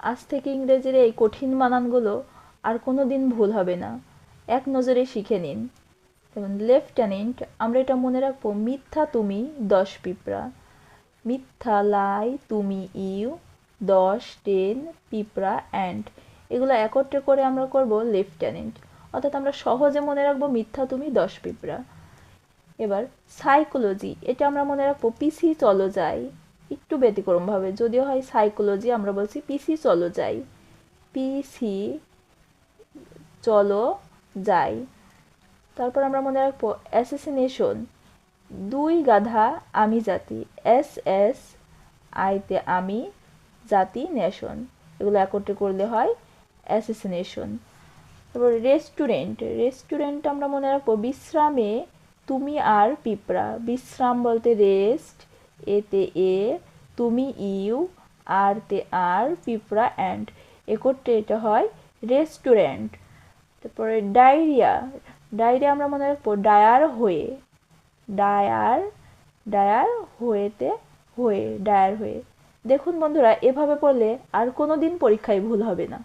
আজ থেকে ইংরেজির এই কঠিন বানানগুলো আর কোনো দিন ভুল হবে না, এক নজরে শিখে নিন। যেমন লেফটেন্যান্ট, আমরা এটা মনে রাখবো মিথ্যা তুমি 10 পিঁপড়া, মিথ্যা লাই তুমি ইউ 10 10 পিঁপড়া অ্যান্ড, এগুলো একত্রে করে আমরা করব লেফটেন্যান্ট। অর্থাৎ আমরা সহজে মনে রাখবো মিথ্যা তুমি 10 পিঁপড়া। এবার সাইকোলজি, এটা আমরা মনে রাখবো পিসি চলো যাই, একটু ব্যতিক্রমভাবে, যদিও হয় সাইকোলজি, আমরা বলছি পিসি চলো যাই, পিসি চলো যাই। তারপর আমরা মনে রাখবো অ্যাসেসিনেশন, দুই গাধা আমি জাতি, এস এস আইতে আমি, জাতি নেশন, এগুলো একত্রে করলে হয় অ্যাসেসিনেশন। তারপর রেস্টুরেন্ট, রেস্টুরেন্ট আমরা মনে রাখবো বিশ্রামে তুমি আর পিঁপড়া, বিশ্রাম বলতে রেস্ট, এতে এ, তুমি ইউ, আর তে আর, পিঁপড়া অ্যান্ড, একত্রে এটা হয় রেস্টুরেন্ট। তারপরে ডায়রিয়া, ডায়রিয়া আমরা মনে রাখবো ডায়ার হয়ে, ডায়ার, ডায়ার হয়েতে হয়ে, ডায়ার হয়ে। দেখুন বন্ধুরা, এভাবে পড়লে আর কোনো দিন পরীক্ষায় ভুল হবে না।